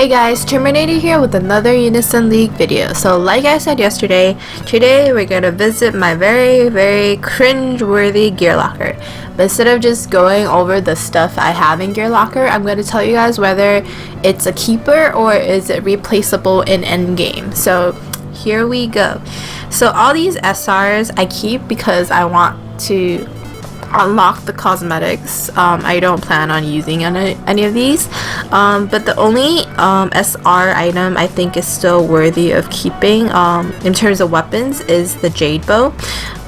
Hey guys, TerMINator here with another Unison League video. So like I said yesterday, today we're going to visit my very cringe-worthy gear locker. But instead of just going over the stuff I have in gear locker, I'm going to tell you guys whether it's a keeper or is it replaceable in endgame. So here we go. So all these SRs I keep because I want to unlock the cosmetics. I don't plan on using any of these, but the only SR item I think is still worthy of keeping in terms of weapons is the jade bow.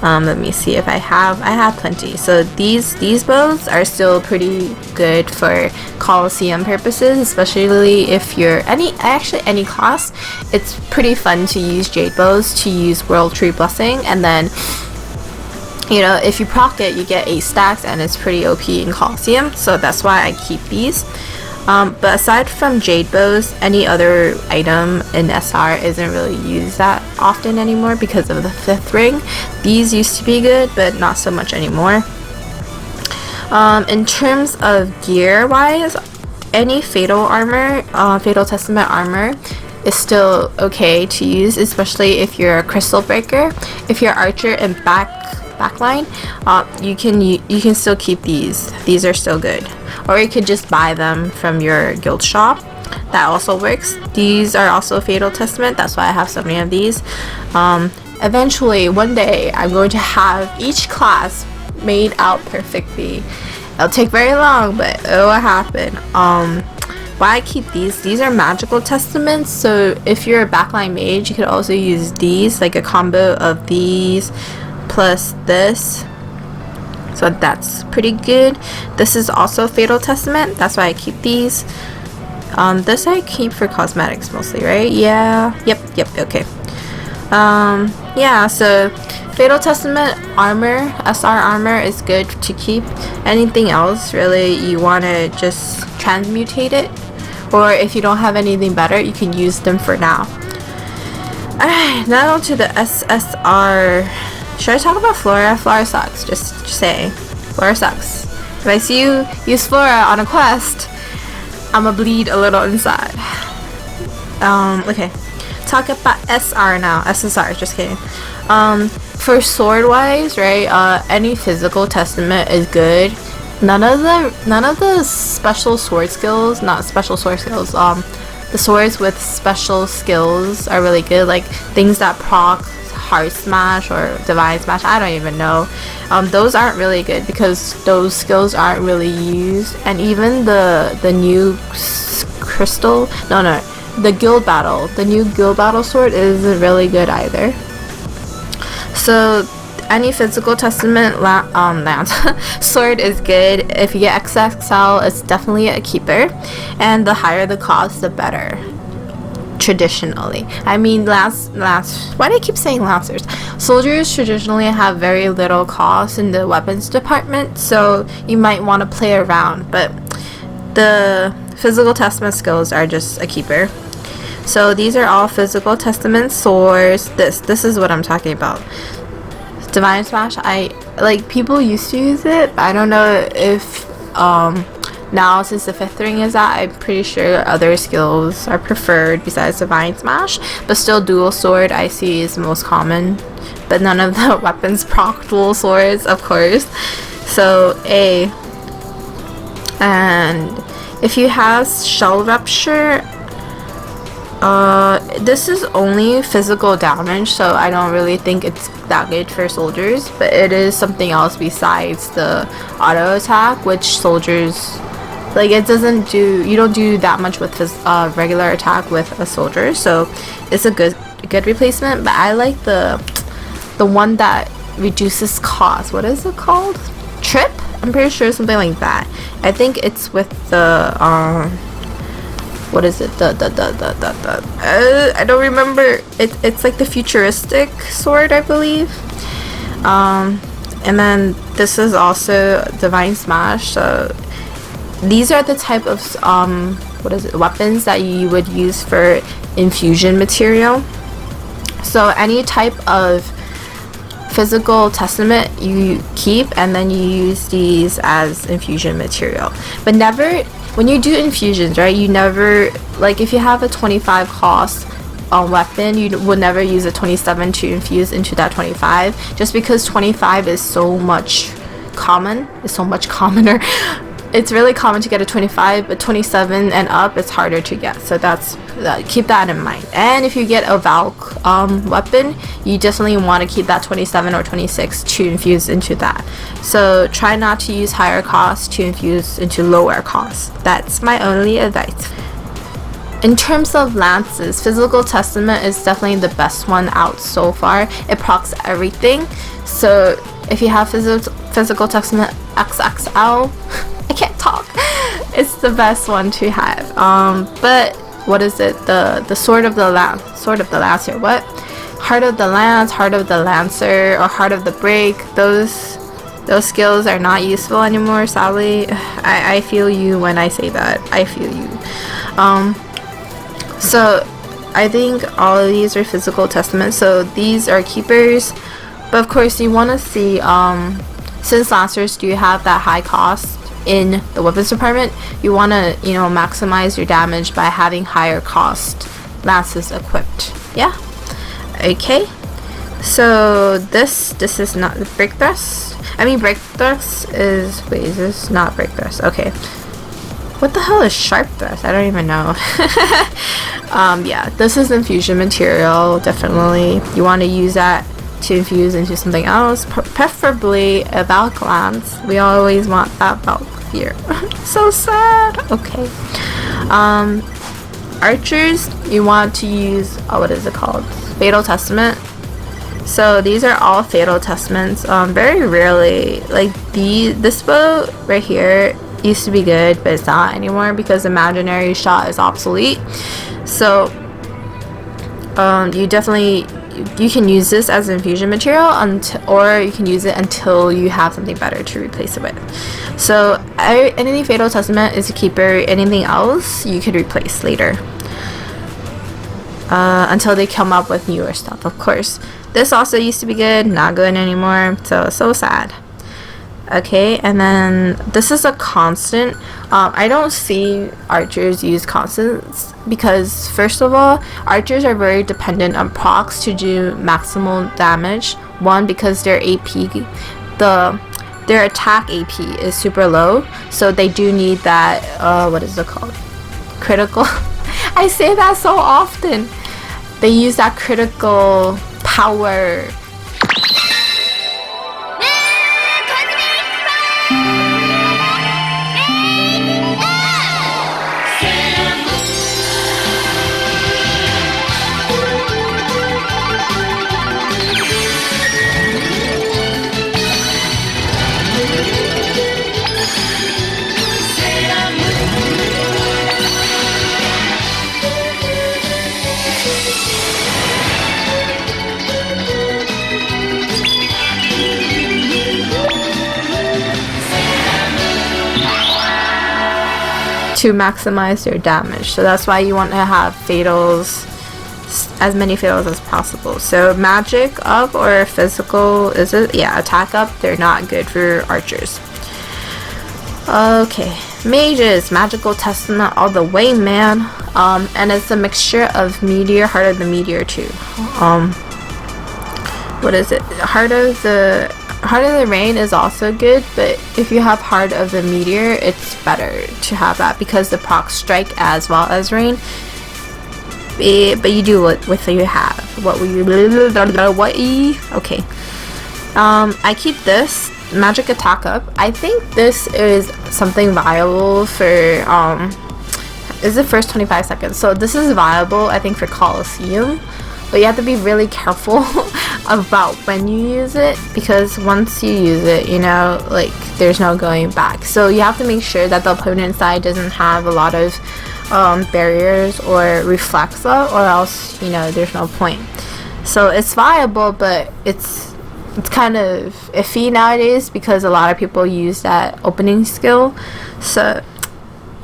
Let me see if I have plenty. So these bows are still pretty good for Coliseum purposes, especially if you're any class. It's pretty fun to use jade bows to use World Tree Blessing, and then you know, if you proc it, you get 8 stacks, and it's pretty OP in Coliseum, so that's why I keep these. But aside from jade bows, any other item in SR isn't really used that often anymore because of the 5th ring. These used to be good, but not so much anymore. In terms of gear wise, any Fatal armor, Fatal Testament armor is still okay to use, especially if you're a Crystal Breaker. If you're Archer and backline, you can still keep these are still good, or you could just buy them from your guild shop. That also works. These are also Fatal Testament, that's why I have so many of these. Eventually one day I'm going to have each class made out perfectly. It'll take very long, but it will happen. Why I keep these are magical testaments, so if you're a backline mage you could also use these, like a combo of these plus this, so that's pretty good. This is also Fatal Testament, that's why I keep these. This I keep for cosmetics mostly, right? Yeah, yep, okay. Yeah, so Fatal Testament armor, SR armor is good to keep. Anything else really, you want to just transmutate it, or if you don't have anything better, you can use them for now. Alright, now on to the SSR. Should I talk about Flora? Flora sucks. Just say. Flora sucks. If I see you use Flora on a quest, I'ma bleed a little inside. Okay. Talk about SR now. SSR, just kidding. For sword wise, right? Any physical testament is good. None of the special sword skills, not special sword skills, the swords with special skills are really good, like things that proc Heart Smash or Divine Smash, I don't even know. Those aren't really good because those skills aren't really used, and even the new crystal, the guild battle, the new guild battle sword isn't really good either. So any physical testament sword is good. If you get XXL, it's definitely a keeper, and the higher the cost, the better. Traditionally, I mean, why do I keep saying lancers? Soldiers traditionally have very little cost in the weapons department, so you might want to play around, but the physical testament skills are just a keeper. So these are all physical testament swords. This is what I'm talking about. Divine Smash, people used to use it, but I don't know if now, since the 5th ring is out, I'm pretty sure other skills are preferred besides Divine Smash, but still dual sword I see is the most common, but none of the weapons proc dual swords, of course. So A. And if you have Shell Rupture, this is only physical damage, so I don't really think it's that good for soldiers, but it is something else besides the auto attack, which soldiers, like, it doesn't do, you don't do that much with regular attack with a soldier, so it's a good replacement. But I like the one that reduces cost. What is it called? Trip? I'm pretty sure something like that. I think it's with the what is it? I don't remember. It's like the futuristic sword, I believe. And then this is also Divine Smash. So these are the type of weapons that you would use for infusion material. So any type of physical testament you keep, and then you use these as infusion material, but never when you do infusions, right, you never, like if you have a 25 cost weapon, you would never use a 27 to infuse into that 25, just because 25 is so much commoner. It's really common to get a 25, but 27 and up it's harder to get, so keep that in mind. And if you get a Valk weapon, you definitely want to keep that 27 or 26 to infuse into that. So try not to use higher cost to infuse into lower cost. That's my only advice. In terms of lances, Physical Testament is definitely the best one out so far. It procs everything, so if you have Physical Testament XXL, I can't talk, it's the best one to have. But what is it, the Sword of the Lancer, what? Heart of the Lance, Heart of the Lancer, or Heart of the Break, those skills are not useful anymore, sadly. I feel you when I say that. I feel you. So I think all of these are Physical Testament, so these are keepers. But of course you want to see, since Lancers do have that high cost in the weapons department, you want to, you know, maximize your damage by having higher cost lances equipped. Yeah, okay. So this is not the break thrust. I mean, break thrust is, wait, is this not break thrust? Okay, what the hell is sharp thrust? I don't even know. Yeah, this is infusion material. Definitely you want to use that to infuse into something else, preferably a Valk lance. We always want that Valk here. So sad. Okay. Archers, you want to use, what is it called? Fatal Testament. So these are all Fatal Testaments. Very rarely, like this bow right here used to be good, but it's not anymore because Imaginary Shot is obsolete. So you can use this as infusion material, or you can use it until you have something better to replace it with. So anything Fatal Testament is a keeper. Anything else you could replace later, until they come up with newer stuff, of course. This also used to be good, not good anymore, so sad. Okay, and then this is a constant. I don't see archers use constants because, first of all, archers are very dependent on procs to do maximal damage. One, because their AP, their attack AP is super low, so they do need that, what is it called? Critical. I say that so often. They use that critical power. To maximize your damage, so that's why you want to have fatals, as many fatals as possible. So magic up or physical, is it? Yeah, attack up, they're not good for archers. Okay, mages, Magical Testament all the way, man. And it's a mixture of meteor, Heart of the Meteor too. What is it? Heart of the Rain is also good, but if you have Heart of the Meteor, it's better to have that because the proc strike as well as rain. But you do what with you have. What will you? Okay. I keep this magic attack up. I think this is something viable for is the first 25 seconds. So this is viable, I think, for Colosseum. But you have to be really careful about when you use it, because once you use it, you know, like, there's no going back. So you have to make sure that the opponent side doesn't have a lot of barriers or reflexa, or else, you know, there's no point. So it's viable, but it's kind of iffy nowadays because a lot of people use that opening skill. So,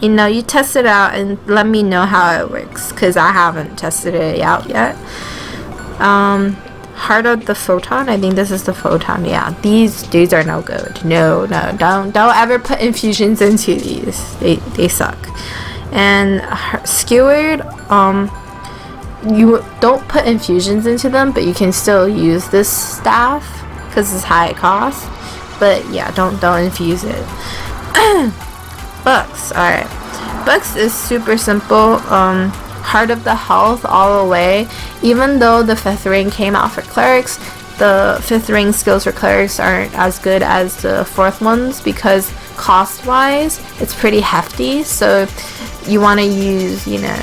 you know, you test it out and let me know how it works, because I haven't tested it out yet. Heart of the Photon. I think this is the Photon. Yeah, these are no good. No, don't ever put infusions into these. They suck. And Skewered, you don't put infusions into them, but you can still use this staff because it's high cost. But yeah, don't infuse it. Books. All right, books is super simple. Heart of the Health all the way. Even though the 5th ring came out for clerics, the 5th ring skills for clerics aren't as good as the 4th ones because cost wise it's pretty hefty. So you want to use, you know,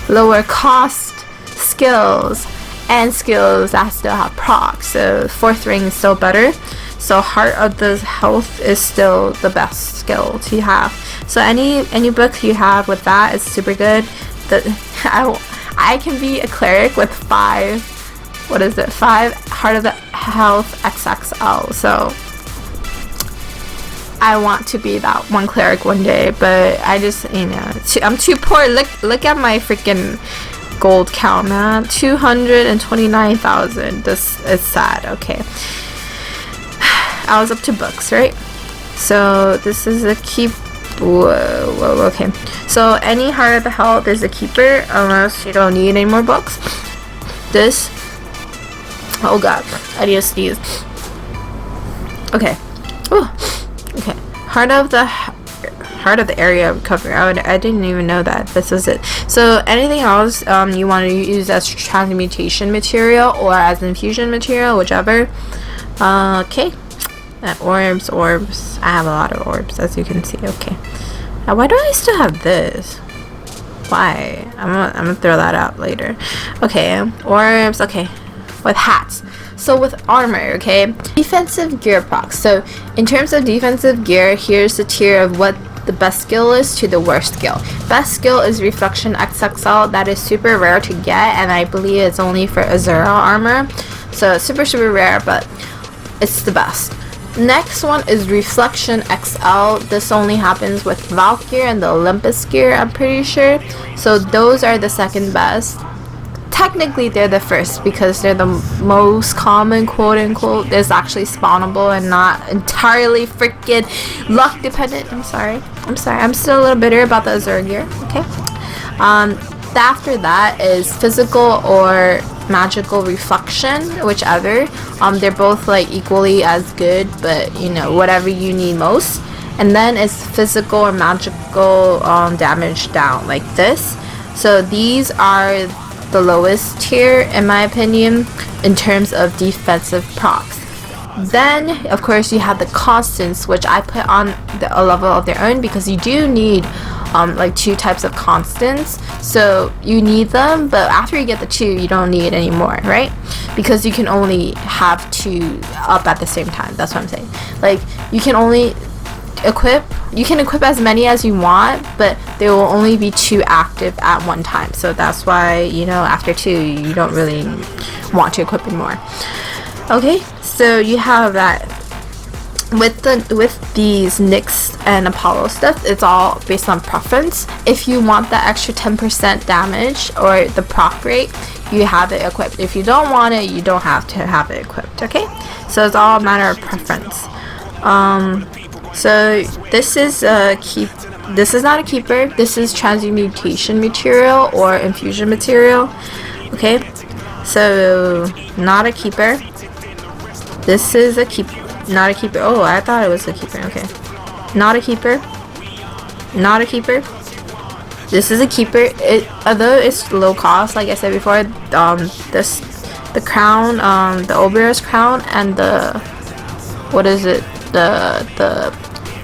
lower cost skills and skills that still have proc. So 4th ring is still better. So Heart of the Health is still the best skill to have. So any book you have with that is super good. I can be a cleric with 5 Heart of the Health XXL. So I want to be that one cleric one day, but I just, you know, I'm too poor. Look at my freaking gold count, man. 229,000. This is sad. Okay, I was up to books, right? So this is a keep. Whoa, okay. So any Heart of the Health is a keeper unless you don't need any more books. This, oh god, I need to sneeze. Okay. Ooh. Okay. Heart of the area recovery. I didn't even know that this was it. So anything else you want to use as transmutation material or as infusion material, whichever. Okay. Orbs. I have a lot of orbs, as you can see. Okay. Now, why do I still have this? Why? I'm gonna throw that out later. Okay. Orbs. Okay. With hats. So with armor, okay. Defensive gear procs. So in terms of defensive gear, here's the tier of what the best skill is to the worst skill. Best skill is Reflection XXL. That is super rare to get, and I believe it's only for Azura armor. So it's super rare, but it's the best. Next one is Reflection XL. This only happens with Valk gear and the Olympus gear, I'm pretty sure. So those are the second best. Technically they're the first because they're the most common, quote unquote. It's actually spawnable and not entirely freaking luck dependent. I'm sorry. I'm still a little bitter about the Azura gear. Okay. After that is physical or magical reflection, whichever. They're both like equally as good, but you know, whatever you need most. And then it's physical or magical damage down, like this. So these are the lowest tier in my opinion in terms of defensive procs. Then of course you have the constants, which I put on a level of their own because you do need like 2 types of constants. So you need them, but after you get the 2 you don't need any more, right? Because you can only have 2 up at the same time. That's what I'm saying. Like you can equip as many as you want, but there will only be 2 active at one time. So that's why, you know, after 2 you don't really want to equip anymore. Okay, so you have that. With these Nyx and Apollo stuff, it's all based on preference. If you want the extra 10% damage or the proc rate, you have it equipped. If you don't want it, you don't have to have it equipped. Okay, so it's all a matter of preference. So this is this is not a keeper. This is transmutation material or infusion material. Okay, so not a keeper. This is a keeper. Not a keeper. Oh, I thought it was a keeper. Okay. Not a keeper. Not a keeper. This is a keeper. Although it's low cost, like I said before, the crown, the Ober's crown and the, what is it? The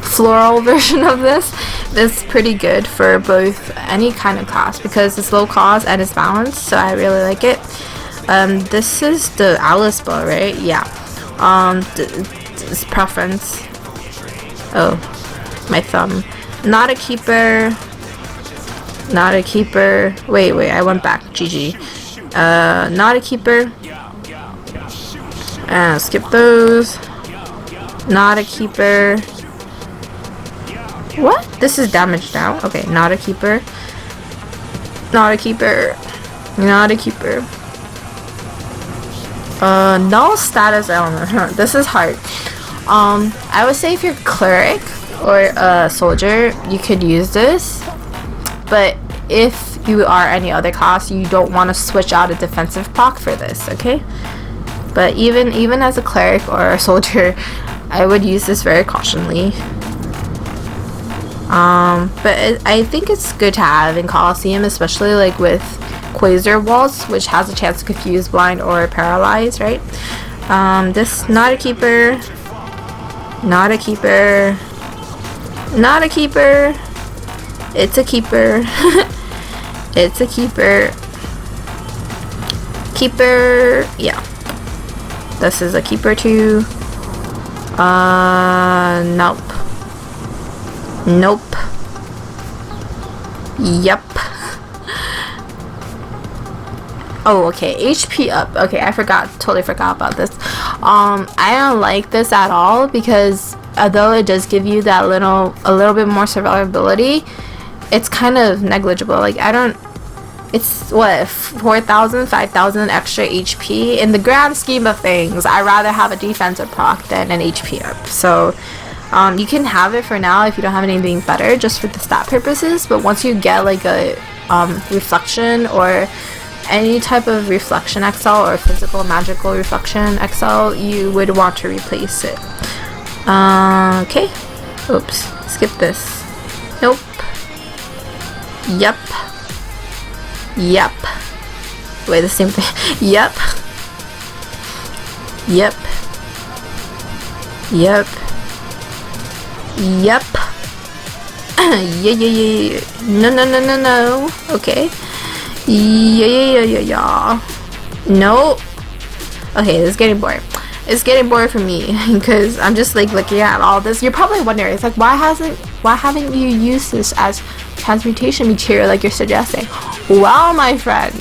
floral version of this is pretty good for both any kind of class because it's low cost and it's balanced, so I really like it. This is the Alice bow, right? Yeah. This preference. Oh, my thumb. Not a keeper. Not a keeper. Wait, I went back. GG. Not a keeper. Skip those. Not a keeper. What? This is damage now. Okay, not a keeper. Not a keeper. Not a keeper. No status element. This is hard. I would say if you're cleric or a soldier, you could use this. But if you are any other class, you don't want to switch out a defensive proc for this, okay? But even as a cleric or a soldier, I would use this very cautiously. But I think it's good to have in Coliseum, especially like with Quasar Waltz, which has a chance to confuse, blind, or paralyze, right? This not a keeper, not a keeper, not a keeper. It's a keeper. It's a keeper. Keeper, yeah. This is a keeper too. Nope. Nope. Yep. Oh, okay. HP up. Okay, totally forgot about this. I don't like this at all because although it does give you that a little bit more survivability, it's kind of negligible. Like, it's what, 4,000, 5,000 extra HP. In the grand scheme of things, I'd rather have a defensive proc than an HP up. So you can have it for now if you don't have anything better, just for the stat purposes. But once you get like a reflection or any type of reflection XL or physical magical reflection XL, you would want to replace it. Okay. Oops. Skip this. Nope. Yep. Yep. Wait, the same thing. Yep. Yep. Yep. Yep. Yeah. No. Okay. Yeah. No. Okay, this is getting boring. It's getting boring for me because I'm just like looking at all this. You're probably wondering, it's like, why haven't you used this as transmutation material like you're suggesting? Well, my friend,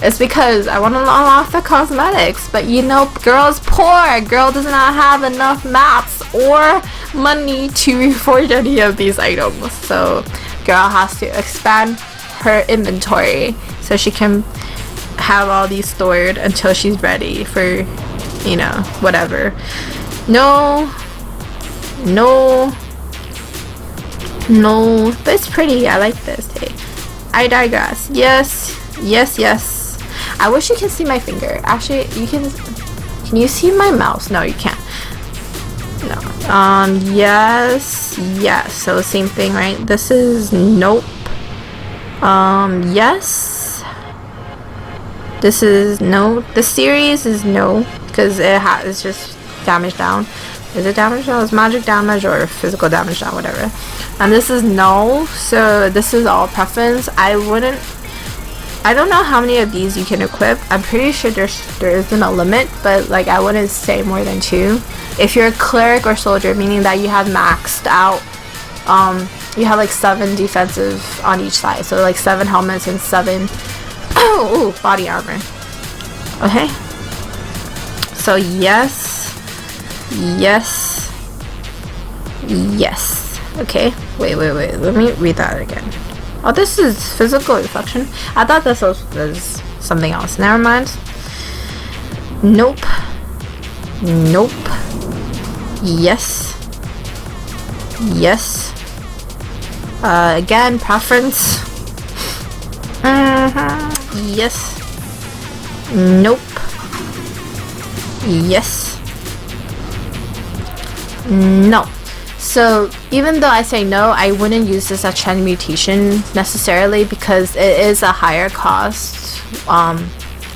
it's because I want to unlock the cosmetics, but you know, girl's poor. Girl does not have enough mats or money to reforge any of these items, so girl has to expand her inventory so she can have all these stored until she's ready for, you know, whatever. No, but it's pretty. I like this. Hey, I digress. Yes. I wish you can see my finger. Actually, you can you see my mouse? No, you can't. No. Yes. So same thing, right? This is nope. Yes. This is no. The series is no, because it's just damage down. Is it damage down? It's magic damage or physical damage down, whatever. And this is no. So this is all preference. I don't know how many of these you can equip. I'm pretty sure there isn't a limit, but like I wouldn't say more than 2. If you're a cleric or soldier, meaning that you have maxed out, you have like 7 defensive on each side, so like 7 helmets and 7 body armor. Okay, so yes. Okay, wait, let me read that again. Oh, this is physical reflection. I thought this was something else. Never mind. Nope. Yes. Again, preference. Yes. Nope. Yes. No. So even though I say no, I wouldn't use this as transmutation necessarily, because it is a higher cost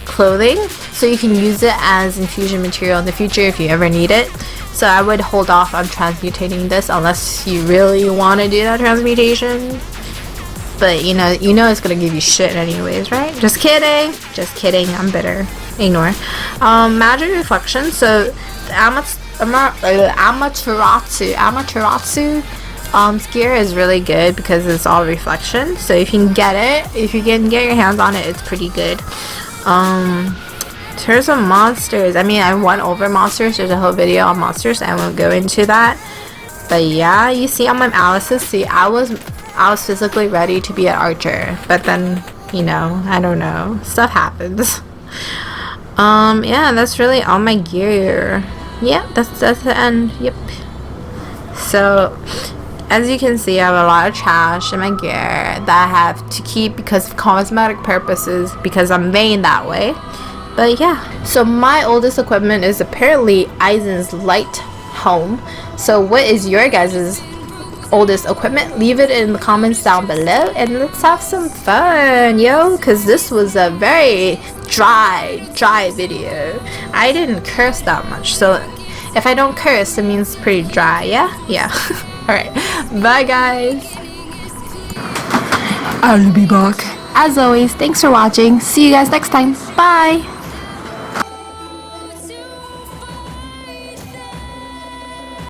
clothing, so you can use it as infusion material in the future if you ever need it. So I would hold off on transmutating this unless you really want to do that transmutation. But you know it's gonna give you shit anyways, right? Just kidding, I'm bitter. Ignore. Magic reflection. So the Amaterasu gear is really good because it's all reflection. So if you can get your hands on it, it's pretty good. In terms of monsters, I mean, I went over monsters. There's a whole video on monsters. I won't go into that. But yeah, you see on my analysis, I was physically ready to be an archer, but then, you know, I don't know, stuff happens. Yeah, that's really all my gear. Yeah, that's the end. Yep. So as you can see, I have a lot of trash in my gear that I have to keep because of cosmetic purposes, because I'm vain that way. But yeah, so my oldest equipment is apparently Eisen's light home. So what is your guys' oldest equipment? Leave it in the comments down below and let's have some fun, yo, because this was a very dry video. I didn't curse that much, so if I don't curse, it means pretty dry. Yeah. Alright, bye guys. I'll be back. As always, thanks for watching. See you guys next time. Bye.